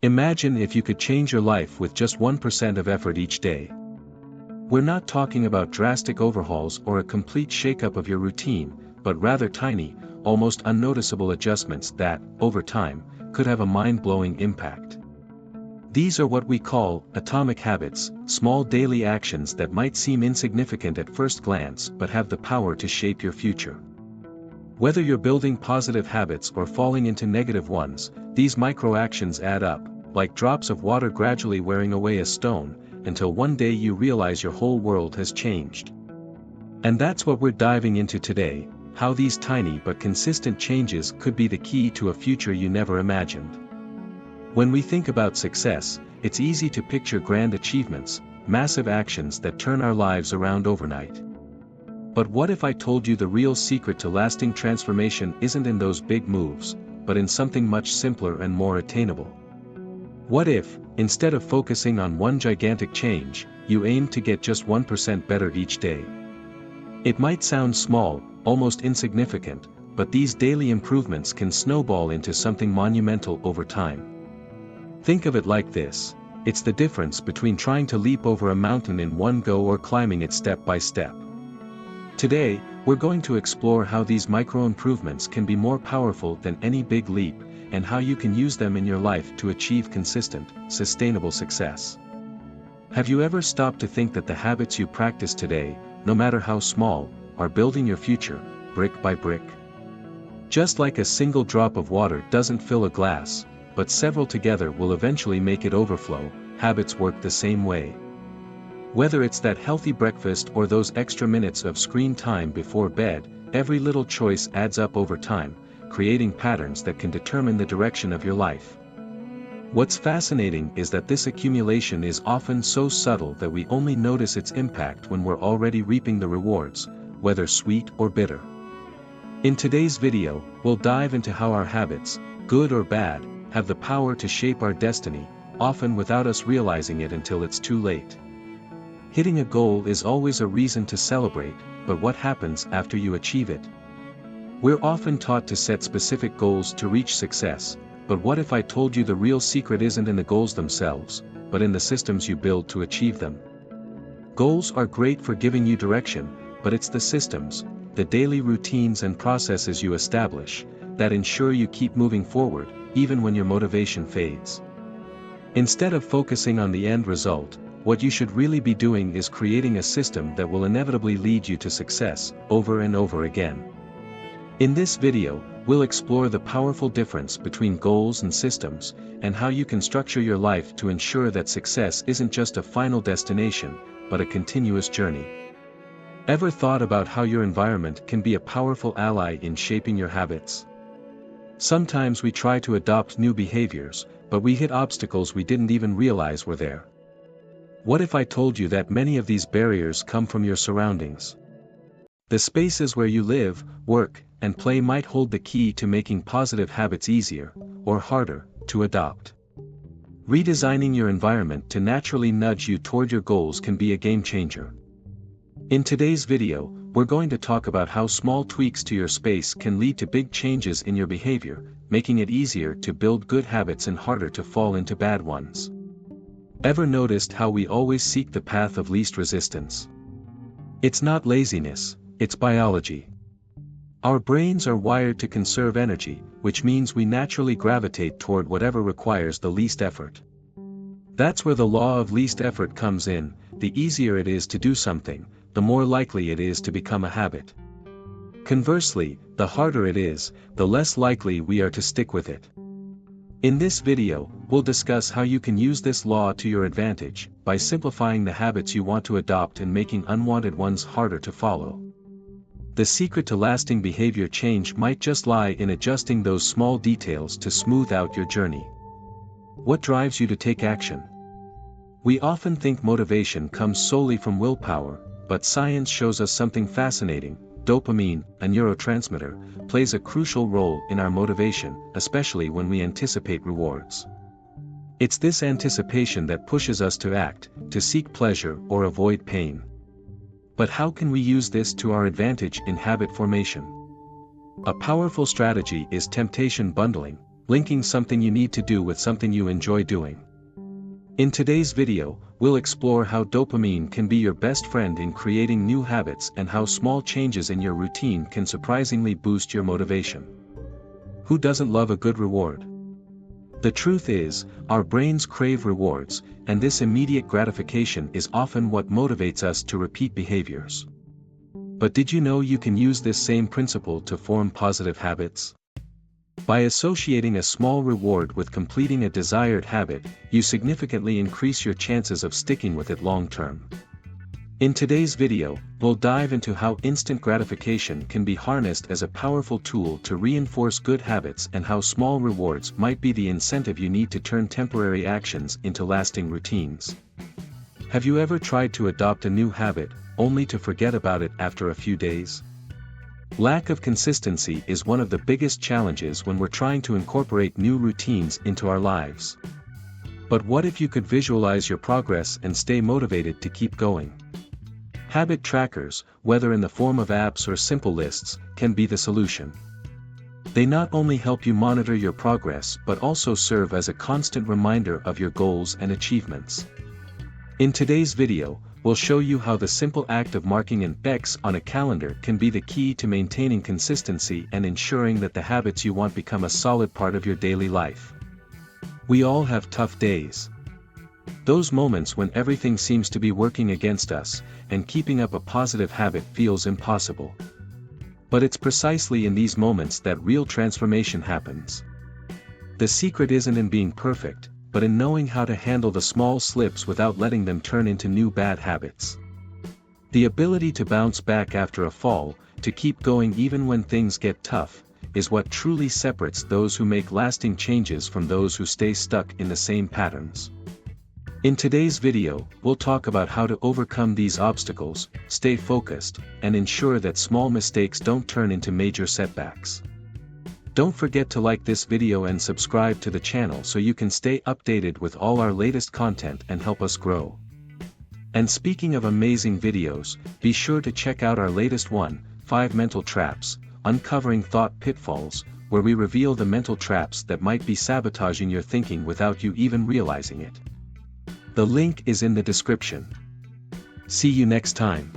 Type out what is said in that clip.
Imagine if you could change your life with just 1% of effort each day. We're not talking about drastic overhauls or a complete shakeup of your routine, but rather tiny, almost unnoticeable adjustments that, over time, could have a mind-blowing impact. These are what we call atomic habits, small daily actions that might seem insignificant at first glance but have the power to shape your future. Whether you're building positive habits or falling into negative ones, these micro-actions add up, like drops of water gradually wearing away a stone, until one day you realize your whole world has changed. And that's what we're diving into today, how these tiny but consistent changes could be the key to a future you never imagined. When we think about success, it's easy to picture grand achievements, massive actions that turn our lives around overnight. But what if I told you the real secret to lasting transformation isn't in those big moves, but in something much simpler and more attainable? What if, instead of focusing on one gigantic change, you aim to get just 1% better each day? It might sound small, almost insignificant, but these daily improvements can snowball into something monumental over time. Think of it like this: it's the difference between trying to leap over a mountain in one go or climbing it step by step. Today, we're going to explore how these micro-improvements can be more powerful than any big leap, and how you can use them in your life to achieve consistent, sustainable success. Have you ever stopped to think that the habits you practice today, no matter how small, are building your future, brick by brick? Just like a single drop of water doesn't fill a glass, but several together will eventually make it overflow, habits work the same way. Whether it's that healthy breakfast or those extra minutes of screen time before bed, every little choice adds up over time, creating patterns that can determine the direction of your life. What's fascinating is that this accumulation is often so subtle that we only notice its impact when we're already reaping the rewards, whether sweet or bitter. In today's video, we'll dive into how our habits, good or bad, have the power to shape our destiny, often without us realizing it until it's too late. Hitting a goal is always a reason to celebrate, but what happens after you achieve it? We're often taught to set specific goals to reach success, but what if I told you the real secret isn't in the goals themselves, but in the systems you build to achieve them? Goals are great for giving you direction, but it's the systems, the daily routines and processes you establish, that ensure you keep moving forward, even when your motivation fades. Instead of focusing on the end result, what you should really be doing is creating a system that will inevitably lead you to success, over and over again. In this video, we'll explore the powerful difference between goals and systems, and how you can structure your life to ensure that success isn't just a final destination, but a continuous journey. Ever thought about how your environment can be a powerful ally in shaping your habits? Sometimes we try to adopt new behaviors, but we hit obstacles we didn't even realize were there. What if I told you that many of these barriers come from your surroundings? The spaces where you live, work, and play might hold the key to making positive habits easier, or harder, to adopt. Redesigning your environment to naturally nudge you toward your goals can be a game changer. In today's video, we're going to talk about how small tweaks to your space can lead to big changes in your behavior, making it easier to build good habits and harder to fall into bad ones. Ever noticed how we always seek the path of least resistance? It's not laziness, it's biology. Our brains are wired to conserve energy, which means we naturally gravitate toward whatever requires the least effort. That's where the law of least effort comes in: the easier it is to do something, the more likely it is to become a habit. Conversely, the harder it is, the less likely we are to stick with it. In this video, we'll discuss how you can use this law to your advantage, by simplifying the habits you want to adopt and making unwanted ones harder to follow. The secret to lasting behavior change might just lie in adjusting those small details to smooth out your journey. What drives you to take action? We often think motivation comes solely from willpower, but science shows us something fascinating. Dopamine, a neurotransmitter, plays a crucial role in our motivation, especially when we anticipate rewards. It's this anticipation that pushes us to act, to seek pleasure or avoid pain. But how can we use this to our advantage in habit formation? A powerful strategy is temptation bundling, linking something you need to do with something you enjoy doing. In today's video, we'll explore how dopamine can be your best friend in creating new habits and how small changes in your routine can surprisingly boost your motivation. Who doesn't love a good reward? The truth is, our brains crave rewards, and this immediate gratification is often what motivates us to repeat behaviors. But did you know you can use this same principle to form positive habits? By associating a small reward with completing a desired habit, you significantly increase your chances of sticking with it long term. In today's video, we'll dive into how instant gratification can be harnessed as a powerful tool to reinforce good habits and how small rewards might be the incentive you need to turn temporary actions into lasting routines. Have you ever tried to adopt a new habit, only to forget about it after a few days? Lack of consistency is one of the biggest challenges when we're trying to incorporate new routines into our lives. But what if you could visualize your progress and stay motivated to keep going? Habit trackers, whether in the form of apps or simple lists, can be the solution. They not only help you monitor your progress but also serve as a constant reminder of your goals and achievements. In today's video, we'll show you how the simple act of marking an X on a calendar can be the key to maintaining consistency and ensuring that the habits you want become a solid part of your daily life. We all have tough days. Those moments when everything seems to be working against us, and keeping up a positive habit feels impossible. But it's precisely in these moments that real transformation happens. The secret isn't in being perfect, but in knowing how to handle the small slips without letting them turn into new bad habits. The ability to bounce back after a fall, to keep going even when things get tough, is what truly separates those who make lasting changes from those who stay stuck in the same patterns. In today's video, we'll talk about how to overcome these obstacles, stay focused, and ensure that small mistakes don't turn into major setbacks. Don't forget to like this video and subscribe to the channel so you can stay updated with all our latest content and help us grow. And speaking of amazing videos, be sure to check out our latest one, 5 Mental Traps, Uncovering Thought Pitfalls, where we reveal the mental traps that might be sabotaging your thinking without you even realizing it. The link is in the description. See you next time.